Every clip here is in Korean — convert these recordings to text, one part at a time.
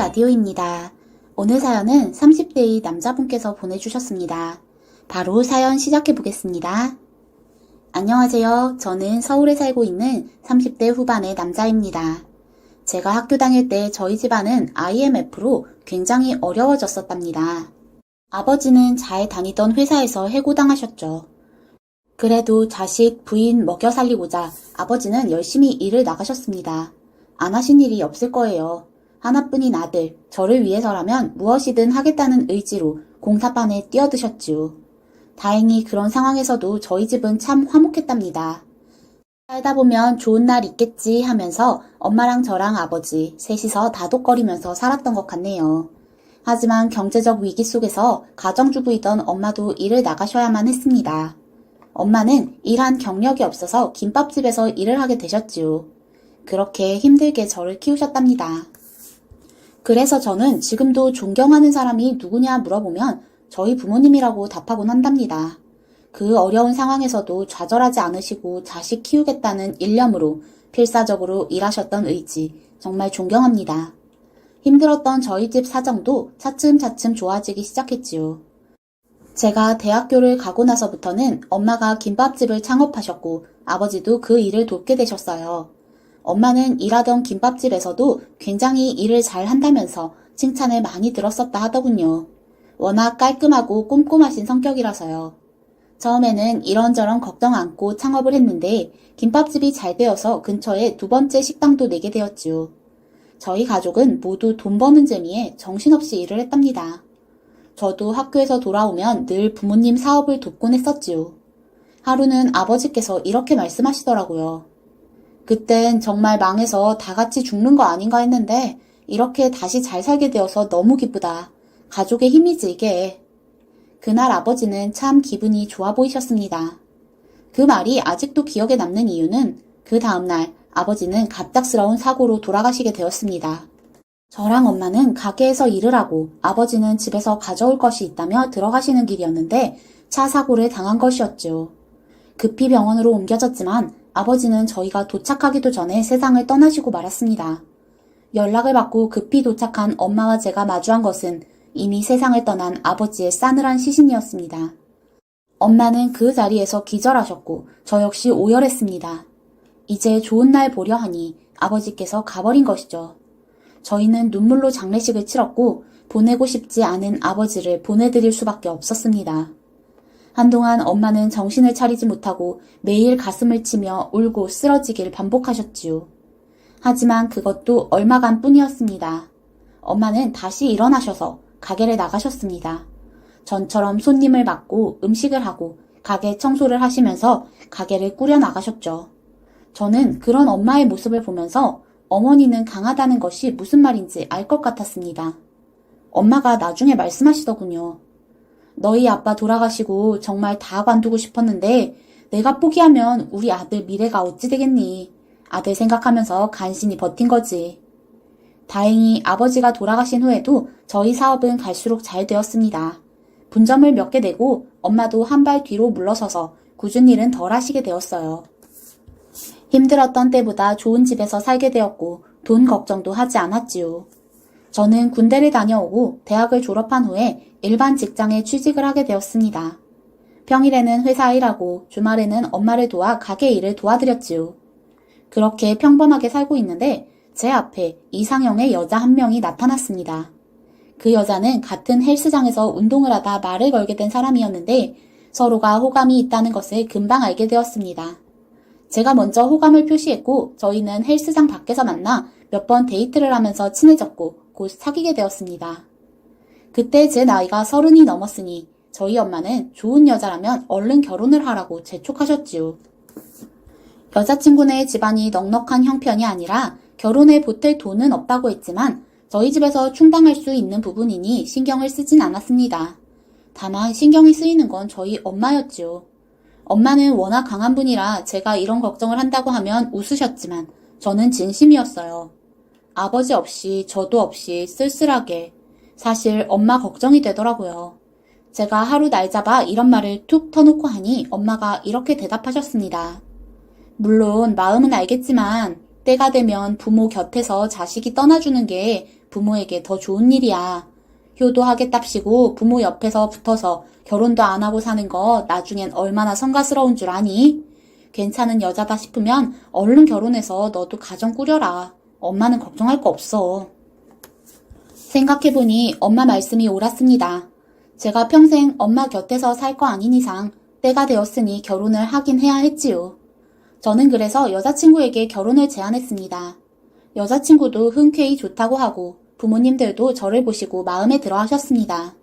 라디오입니다. 오늘 사연은 30대의 남자분께서 보내주셨습니다. 바로 사연 시작해 보겠습니다. 안녕하세요. 저는 서울에 살고 있는 30대 후반의 남자입니다. 제가 학교 다닐 때 저희 집안은 IMF로 굉장히 어려워졌었답니다. 아버지는 잘 다니던 회사에서 해고당하셨죠. 그래도 자식, 부인 먹여 살리고자 아버지는 열심히 일을 나가셨습니다. 안 하신 일이 없을 거예요. 하나뿐인 아들, 저를 위해서라면 무엇이든 하겠다는 의지로 공사판에 뛰어드셨지요. 다행히 그런 상황에서도 저희 집은 참 화목했답니다. 살다 보면 좋은 날 있겠지 하면서 엄마랑 저랑 아버지 셋이서 다독거리면서 살았던 것 같네요. 하지만 경제적 위기 속에서 가정주부이던 엄마도 일을 나가셔야만 했습니다. 엄마는 일한 경력이 없어서 김밥집에서 일을 하게 되셨지요. 그렇게 힘들게 저를 키우셨답니다. 그래서 저는 지금도 존경하는 사람이 누구냐 물어보면 저희 부모님이라고 답하곤 한답니다. 그 어려운 상황에서도 좌절하지 않으시고 자식 키우겠다는 일념으로 필사적으로 일하셨던 의지 정말 존경합니다. 힘들었던 저희 집 사정도 차츰차츰 좋아지기 시작했지요. 제가 대학교를 가고 나서부터는 엄마가 김밥집을 창업하셨고 아버지도 그 일을 돕게 되셨어요. 엄마는 일하던 김밥집에서도 굉장히 일을 잘 한다면서 칭찬을 많이 들었었다 하더군요. 워낙 깔끔하고 꼼꼼하신 성격이라서요. 처음에는 이런저런 걱정 않고 창업을 했는데 김밥집이 잘 되어서 근처에 두 번째 식당도 내게 되었지요. 저희 가족은 모두 돈 버는 재미에 정신없이 일을 했답니다. 저도 학교에서 돌아오면 늘 부모님 사업을 돕곤 했었지요. 하루는 아버지께서 이렇게 말씀하시더라고요. 그땐 정말 망해서 다 같이 죽는 거 아닌가 했는데 이렇게 다시 잘 살게 되어서 너무 기쁘다. 가족의 힘이지 이게. 그날 아버지는 참 기분이 좋아 보이셨습니다. 그 말이 아직도 기억에 남는 이유는 그 다음날 아버지는 갑작스러운 사고로 돌아가시게 되었습니다. 저랑 엄마는 가게에서 일을 하고 아버지는 집에서 가져올 것이 있다며 들어가시는 길이었는데 차 사고를 당한 것이었죠. 급히 병원으로 옮겨졌지만 아버지는 저희가 도착하기도 전에 세상을 떠나시고 말았습니다. 연락을 받고 급히 도착한 엄마와 제가 마주한 것은 이미 세상을 떠난 아버지의 싸늘한 시신이었습니다. 엄마는 그 자리에서 기절하셨고 저 역시 오열했습니다. 이제 좋은 날 보려 하니 아버지께서 가버린 것이죠. 저희는 눈물로 장례식을 치렀고 보내고 싶지 않은 아버지를 보내드릴 수밖에 없었습니다. 한동안 엄마는 정신을 차리지 못하고 매일 가슴을 치며 울고 쓰러지길 반복하셨지요. 하지만 그것도 얼마간 뿐이었습니다. 엄마는 다시 일어나셔서 가게를 나가셨습니다. 전처럼 손님을 맞고 음식을 하고 가게 청소를 하시면서 가게를 꾸려 나가셨죠. 저는 그런 엄마의 모습을 보면서 어머니는 강하다는 것이 무슨 말인지 알 것 같았습니다. 엄마가 나중에 말씀하시더군요. 너희 아빠 돌아가시고 정말 다 관두고 싶었는데 내가 포기하면 우리 아들 미래가 어찌 되겠니? 아들 생각하면서 간신히 버틴 거지. 다행히 아버지가 돌아가신 후에도 저희 사업은 갈수록 잘 되었습니다. 분점을 몇 개 내고 엄마도 한 발 뒤로 물러서서 굳은 일은 덜 하시게 되었어요. 힘들었던 때보다 좋은 집에서 살게 되었고 돈 걱정도 하지 않았지요. 저는 군대를 다녀오고 대학을 졸업한 후에 일반 직장에 취직을 하게 되었습니다. 평일에는 회사 일하고 주말에는 엄마를 도와 가게 일을 도와드렸지요. 그렇게 평범하게 살고 있는데 제 앞에 이상형의 여자 한 명이 나타났습니다. 그 여자는 같은 헬스장에서 운동을 하다 말을 걸게 된 사람이었는데 서로가 호감이 있다는 것을 금방 알게 되었습니다. 제가 먼저 호감을 표시했고 저희는 헬스장 밖에서 만나 몇 번 데이트를 하면서 친해졌고 곧 사귀게 되었습니다. 그때 제 나이가 30이 넘었으니 저희 엄마는 좋은 여자라면 얼른 결혼을 하라고 재촉하셨지요. 여자친구네 집안이 넉넉한 형편이 아니라 결혼에 보탤 돈은 없다고 했지만 저희 집에서 충당할 수 있는 부분이니 신경을 쓰진 않았습니다. 다만 신경이 쓰이는 건 저희 엄마였지요. 엄마는 워낙 강한 분이라 제가 이런 걱정을 한다고 하면 웃으셨지만 저는 진심이었어요. 아버지 없이 저도 없이 쓸쓸하게. 사실 엄마 걱정이 되더라고요. 제가 하루 날 잡아 이런 말을 툭 터놓고 하니 엄마가 이렇게 대답하셨습니다. 물론 마음은 알겠지만 때가 되면 부모 곁에서 자식이 떠나주는 게 부모에게 더 좋은 일이야. 효도하겠답시고 부모 옆에서 붙어서 결혼도 안 하고 사는 거 나중엔 얼마나 성가스러운 줄 아니? 괜찮은 여자다 싶으면 얼른 결혼해서 너도 가정 꾸려라. 엄마는 걱정할 거 없어. 생각해보니 엄마 말씀이 옳았습니다. 제가 평생 엄마 곁에서 살 거 아닌 이상 때가 되었으니 결혼을 하긴 해야 했지요. 저는 그래서 여자친구에게 결혼을 제안했습니다. 여자친구도 흔쾌히 좋다고 하고 부모님들도 저를 보시고 마음에 들어 하셨습니다.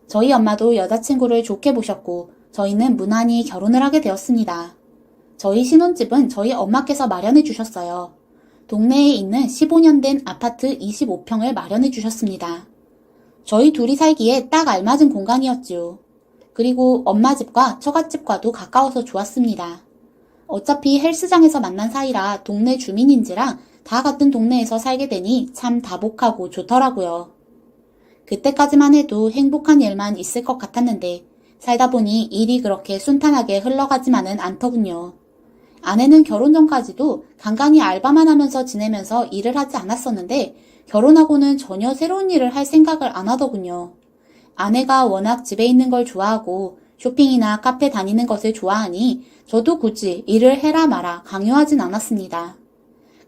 저희 엄마도 여자친구를 좋게 보셨고 저희는 무난히 결혼을 하게 되었습니다. 저희 신혼집은 저희 엄마께서 마련해 주셨어요. 동네에 있는 15년 된 아파트 25평을 마련해 주셨습니다. 저희 둘이 살기에 딱 알맞은 공간이었죠. 그리고 엄마 집과 처갓집과도 가까워서 좋았습니다. 어차피 헬스장에서 만난 사이라 동네 주민인지라 다 같은 동네에서 살게 되니 참 다복하고 좋더라고요. 그때까지만 해도 행복한 일만 있을 것 같았는데 살다 보니 일이 그렇게 순탄하게 흘러가지만은 않더군요. 아내는 결혼 전까지도 간간히 알바만 하면서 지내면서 일을 하지 않았었는데 결혼하고는 전혀 새로운 일을 할 생각을 안 하더군요. 아내가 워낙 집에 있는 걸 좋아하고 쇼핑이나 카페 다니는 것을 좋아하니 저도 굳이 일을 해라 마라 강요하진 않았습니다.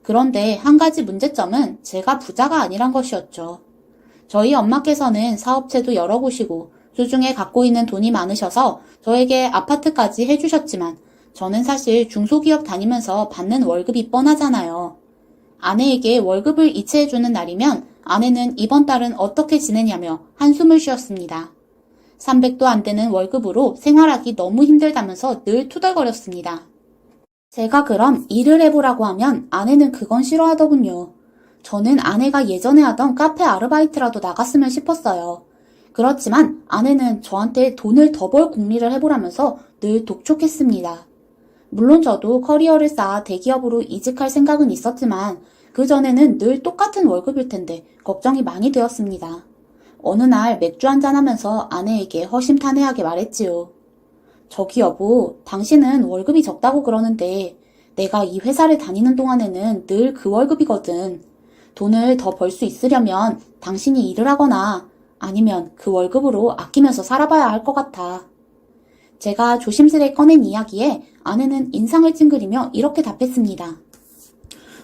그런데 한 가지 문제점은 제가 부자가 아니란 것이었죠. 저희 엄마께서는 사업체도 여러 곳이고 수중에 갖고 있는 돈이 많으셔서 저에게 아파트까지 해주셨지만 저는 사실 중소기업 다니면서 받는 월급이 뻔하잖아요. 아내에게 월급을 이체해주는 날이면 아내는 이번 달은 어떻게 지내냐며 한숨을 쉬었습니다. 300도 안 되는 월급으로 생활하기 너무 힘들다면서 늘 투덜거렸습니다. 제가 그럼 일을 해보라고 하면 아내는 그건 싫어하더군요. 저는 아내가 예전에 하던 카페 아르바이트라도 나갔으면 싶었어요. 그렇지만 아내는 저한테 돈을 더 벌 궁리를 해보라면서 늘 독촉했습니다. 물론 저도 커리어를 쌓아 대기업으로 이직할 생각은 있었지만 그전에는 늘 똑같은 월급일 텐데 걱정이 많이 되었습니다. 어느 날 맥주 한잔하면서 아내에게 허심탄회하게 말했지요. 저기 여보, 당신은 월급이 적다고 그러는데 내가 이 회사를 다니는 동안에는 늘 그 월급이거든. 돈을 더 벌 수 있으려면 당신이 일을 하거나 아니면 그 월급으로 아끼면서 살아봐야 할 것 같아. 제가 조심스레 꺼낸 이야기에 아내는 인상을 찡그리며 이렇게 답했습니다.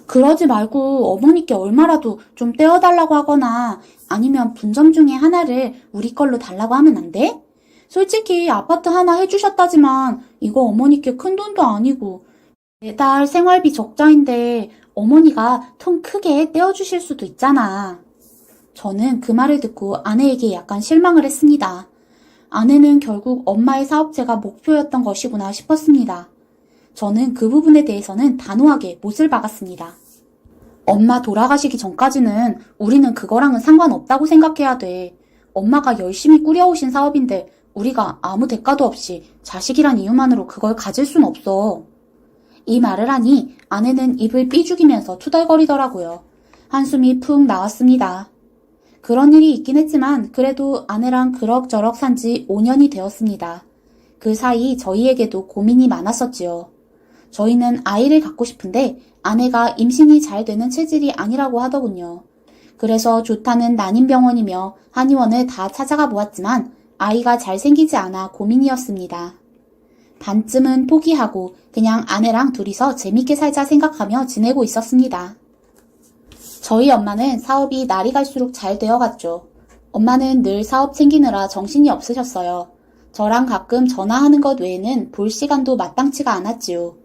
그러지 말고 어머니께 얼마라도 좀 떼어달라고 하거나 아니면 분점 중에 하나를 우리 걸로 달라고 하면 안 돼? 솔직히 아파트 하나 해주셨다지만 이거 어머니께 큰 돈도 아니고 매달 생활비 적자인데 어머니가 통 크게 떼어주실 수도 있잖아. 저는 그 말을 듣고 아내에게 약간 실망을 했습니다. 아내는 결국 엄마의 사업체가 목표였던 것이구나 싶었습니다. 저는 그 부분에 대해서는 단호하게 못을 박았습니다. 엄마 돌아가시기 전까지는 우리는 그거랑은 상관없다고 생각해야 돼. 엄마가 열심히 꾸려오신 사업인데 우리가 아무 대가도 없이 자식이란 이유만으로 그걸 가질 순 없어. 이 말을 하니 아내는 입을 삐죽이면서 투덜거리더라고요. 한숨이 푹 나왔습니다. 그런 일이 있긴 했지만 그래도 아내랑 그럭저럭 산 지 5년이 되었습니다. 그 사이 저희에게도 고민이 많았었지요. 저희는 아이를 갖고 싶은데 아내가 임신이 잘 되는 체질이 아니라고 하더군요. 그래서 좋다는 난임병원이며 한의원을 다 찾아가 보았지만 아이가 잘 생기지 않아 고민이었습니다. 반쯤은 포기하고 그냥 아내랑 둘이서 재밌게 살자 생각하며 지내고 있었습니다. 저희 엄마는 사업이 날이 갈수록 잘 되어갔죠. 엄마는 늘 사업 챙기느라 정신이 없으셨어요. 저랑 가끔 전화하는 것 외에는 볼 시간도 마땅치가 않았지요.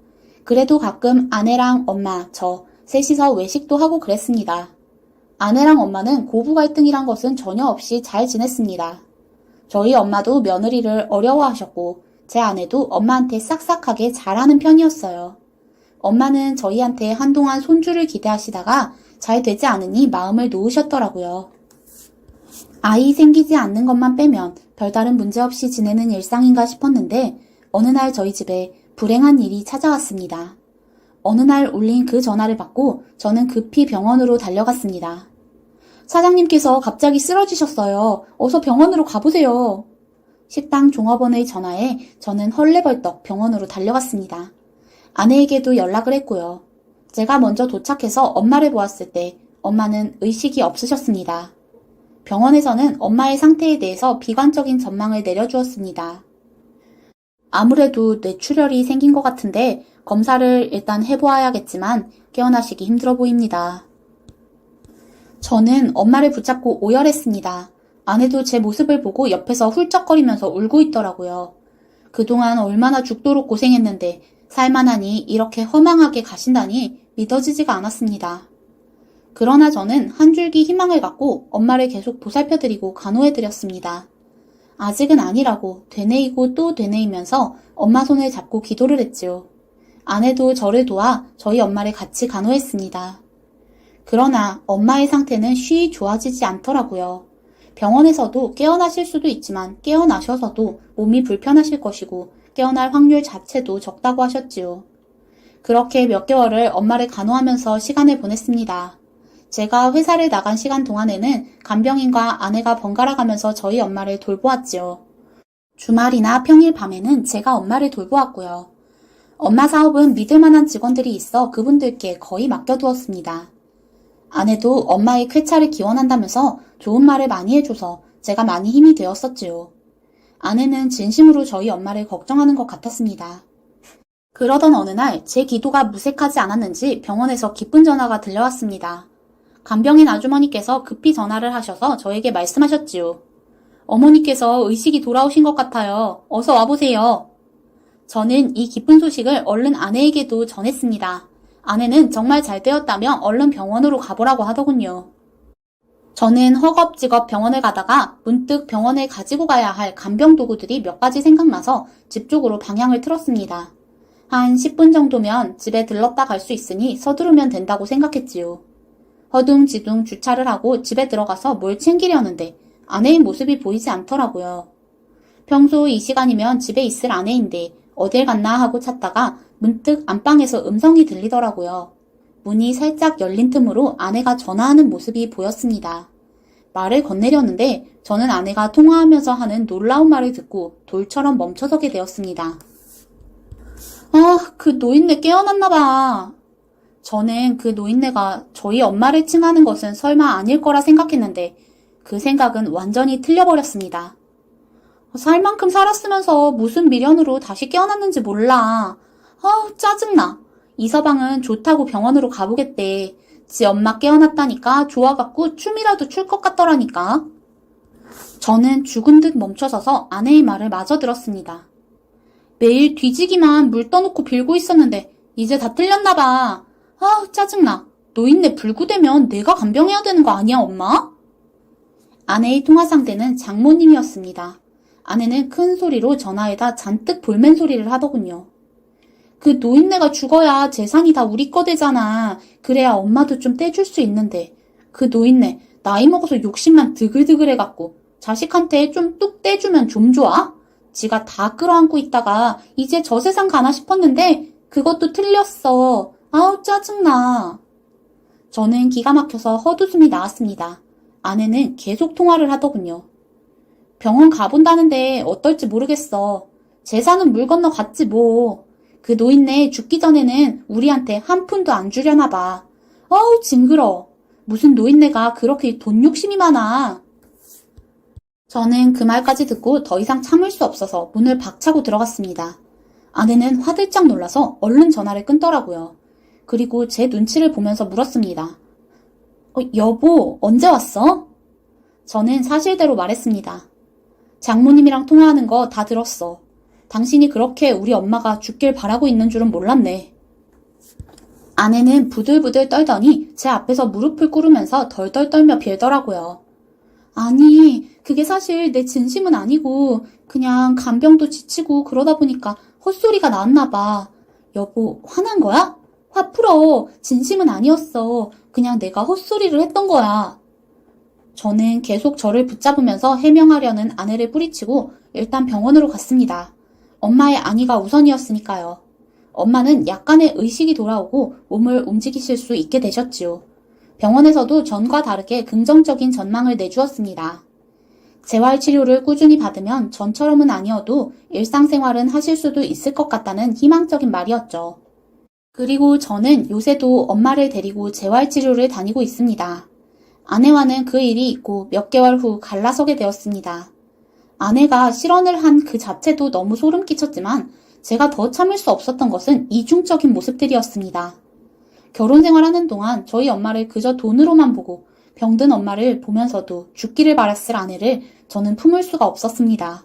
그래도 가끔 아내랑 엄마, 저 셋이서 외식도 하고 그랬습니다. 아내랑 엄마는 고부 갈등이란 것은 전혀 없이 잘 지냈습니다. 저희 엄마도 며느리를 어려워하셨고 제 아내도 엄마한테 싹싹하게 잘하는 편이었어요. 엄마는 저희한테 한동안 손주를 기대하시다가 잘 되지 않으니 마음을 놓으셨더라고요. 아이 생기지 않는 것만 빼면 별다른 문제 없이 지내는 일상인가 싶었는데 어느 날 저희 집에 불행한 일이 찾아왔습니다. 어느 날 울린 그 전화를 받고 저는 급히 병원으로 달려갔습니다. 사장님께서 갑자기 쓰러지셨어요. 어서 병원으로 가보세요. 식당 종업원의 전화에 저는 헐레벌떡 병원으로 달려갔습니다. 아내에게도 연락을 했고요. 제가 먼저 도착해서 엄마를 보았을 때 엄마는 의식이 없으셨습니다. 병원에서는 엄마의 상태에 대해서 비관적인 전망을 내려주었습니다. 아무래도 뇌출혈이 생긴 것 같은데 검사를 일단 해보아야겠지만 깨어나시기 힘들어 보입니다. 저는 엄마를 붙잡고 오열했습니다. 아내도 제 모습을 보고 옆에서 훌쩍거리면서 울고 있더라고요. 그동안 얼마나 죽도록 고생했는데 살만하니 이렇게 허망하게 가신다니 믿어지지가 않았습니다. 그러나 저는 한 줄기 희망을 갖고 엄마를 계속 보살펴드리고 간호해드렸습니다. 아직은 아니라고 되뇌이고 또 되뇌이면서 엄마 손을 잡고 기도를 했지요. 아내도 저를 도와 저희 엄마를 같이 간호했습니다. 그러나 엄마의 상태는 쉬이 좋아지지 않더라고요. 병원에서도 깨어나실 수도 있지만 깨어나셔서도 몸이 불편하실 것이고 깨어날 확률 자체도 적다고 하셨지요. 그렇게 몇 개월을 엄마를 간호하면서 시간을 보냈습니다. 제가 회사를 나간 시간 동안에는 간병인과 아내가 번갈아 가면서 저희 엄마를 돌보았지요. 주말이나 평일 밤에는 제가 엄마를 돌보았고요. 엄마 사업은 믿을 만한 직원들이 있어 그분들께 거의 맡겨두었습니다. 아내도 엄마의 쾌차를 기원한다면서 좋은 말을 많이 해줘서 제가 많이 힘이 되었었지요. 아내는 진심으로 저희 엄마를 걱정하는 것 같았습니다. 그러던 어느 날 제 기도가 무색하지 않았는지 병원에서 기쁜 전화가 들려왔습니다. 간병인 아주머니께서 급히 전화를 하셔서 저에게 말씀하셨지요. 어머니께서 의식이 돌아오신 것 같아요. 어서 와보세요. 저는 이 기쁜 소식을 얼른 아내에게도 전했습니다. 아내는 정말 잘 되었다며 얼른 병원으로 가보라고 하더군요. 저는 허겁지겁 병원을 가다가 문득 병원에 가지고 가야 할 간병 도구들이 몇 가지 생각나서 집 쪽으로 방향을 틀었습니다. 한 10분 정도면 집에 들렀다 갈 수 있으니 서두르면 된다고 생각했지요. 허둥지둥 주차를 하고 집에 들어가서 뭘 챙기려는데 아내의 모습이 보이지 않더라고요. 평소 이 시간이면 집에 있을 아내인데 어딜 갔나 하고 찾다가 문득 안방에서 음성이 들리더라고요. 문이 살짝 열린 틈으로 아내가 전화하는 모습이 보였습니다. 말을 건네려는데 저는 아내가 통화하면서 하는 놀라운 말을 듣고 돌처럼 멈춰서게 되었습니다. 그 노인네 깨어났나봐. 저는 그 노인네가 저희 엄마를 칭하는 것은 설마 아닐 거라 생각했는데 그 생각은 완전히 틀려버렸습니다. 살 만큼 살았으면서 무슨 미련으로 다시 깨어났는지 몰라. 짜증나. 이서방은 좋다고 병원으로 가보겠대. 지 엄마 깨어났다니까 좋아갖고 춤이라도 출 것 같더라니까. 저는 죽은 듯 멈춰서서 아내의 말을 마저 들었습니다. 매일 뒤지기만 물 떠놓고 빌고 있었는데 이제 다 틀렸나봐. 짜증나. 노인네 불구되면 내가 간병해야 되는 거 아니야, 엄마? 아내의 통화 상대는 장모님이었습니다. 아내는 큰 소리로 전화에다 잔뜩 볼멘 소리를 하더군요. 그 노인네가 죽어야 재산이 다 우리 거 되잖아. 그래야 엄마도 좀 떼줄 수 있는데. 그 노인네 나이 먹어서 욕심만 드글드글해갖고 자식한테 좀 뚝 떼주면 좀 좋아? 지가 다 끌어안고 있다가 이제 저 세상 가나 싶었는데 그것도 틀렸어. 짜증나. 저는 기가 막혀서 헛웃음이 나왔습니다. 아내는 계속 통화를 하더군요. 병원 가본다는데 어떨지 모르겠어. 재산은 물 건너 갔지 뭐. 그 노인네 죽기 전에는 우리한테 한 푼도 안 주려나 봐. 징그러워. 무슨 노인네가 그렇게 돈 욕심이 많아. 저는 그 말까지 듣고 더 이상 참을 수 없어서 문을 박차고 들어갔습니다. 아내는 화들짝 놀라서 얼른 전화를 끊더라고요. 그리고 제 눈치를 보면서 물었습니다. 여보, 언제 왔어? 저는 사실대로 말했습니다. 장모님이랑 통화하는 거 다 들었어. 당신이 그렇게 우리 엄마가 죽길 바라고 있는 줄은 몰랐네. 아내는 부들부들 떨더니 제 앞에서 무릎을 꿇으면서 덜덜 떨며 빌더라고요. 아니, 그게 사실 내 진심은 아니고 그냥 간병도 지치고 그러다 보니까 헛소리가 나왔나 봐. 여보, 화난 거야? 화 풀어. 진심은 아니었어. 그냥 내가 헛소리를 했던 거야. 저는 계속 저를 붙잡으면서 해명하려는 아내를 뿌리치고 일단 병원으로 갔습니다. 엄마의 안위가 우선이었으니까요. 엄마는 약간의 의식이 돌아오고 몸을 움직이실 수 있게 되셨지요. 병원에서도 전과 다르게 긍정적인 전망을 내주었습니다. 재활치료를 꾸준히 받으면 전처럼은 아니어도 일상생활은 하실 수도 있을 것 같다는 희망적인 말이었죠. 그리고 저는 요새도 엄마를 데리고 재활치료를 다니고 있습니다. 아내와는 그 일이 있고 몇 개월 후 갈라서게 되었습니다. 아내가 실언을 한 그 자체도 너무 소름 끼쳤지만 제가 더 참을 수 없었던 것은 이중적인 모습들이었습니다. 결혼 생활하는 동안 저희 엄마를 그저 돈으로만 보고 병든 엄마를 보면서도 죽기를 바랐을 아내를 저는 품을 수가 없었습니다.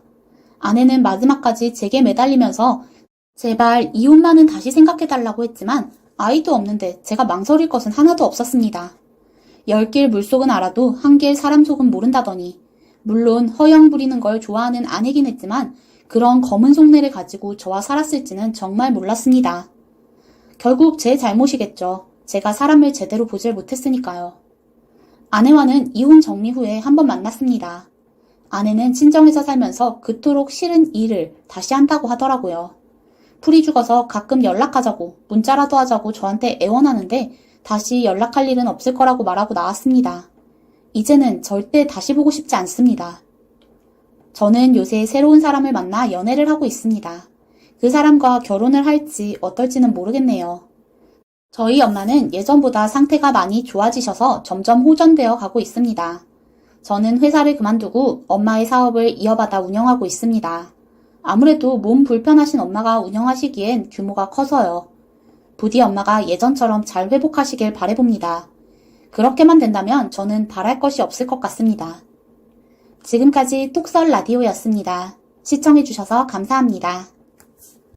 아내는 마지막까지 제게 매달리면서 제발 이혼만은 다시 생각해달라고 했지만 아이도 없는데 제가 망설일 것은 하나도 없었습니다. 10길 물속은 알아도 한 길 사람 속은 모른다더니 물론 허영 부리는 걸 좋아하는 아내긴 했지만 그런 검은 속내를 가지고 저와 살았을지는 정말 몰랐습니다. 결국 제 잘못이겠죠. 제가 사람을 제대로 보질 못했으니까요. 아내와는 이혼 정리 후에 한번 만났습니다. 아내는 친정에서 살면서 그토록 싫은 일을 다시 한다고 하더라고요. 풀이 죽어서 가끔 연락하자고 문자라도 하자고 저한테 애원하는데 다시 연락할 일은 없을 거라고 말하고 나왔습니다. 이제는 절대 다시 보고 싶지 않습니다. 저는 요새 새로운 사람을 만나 연애를 하고 있습니다. 그 사람과 결혼을 할지 어떨지는 모르겠네요. 저희 엄마는 예전보다 상태가 많이 좋아지셔서 점점 호전되어 가고 있습니다. 저는 회사를 그만두고 엄마의 사업을 이어받아 운영하고 있습니다. 아무래도 몸 불편하신 엄마가 운영하시기엔 규모가 커서요. 부디 엄마가 예전처럼 잘 회복하시길 바라봅니다. 그렇게만 된다면 저는 바랄 것이 없을 것 같습니다. 지금까지 톡설 라디오였습니다. 시청해주셔서 감사합니다.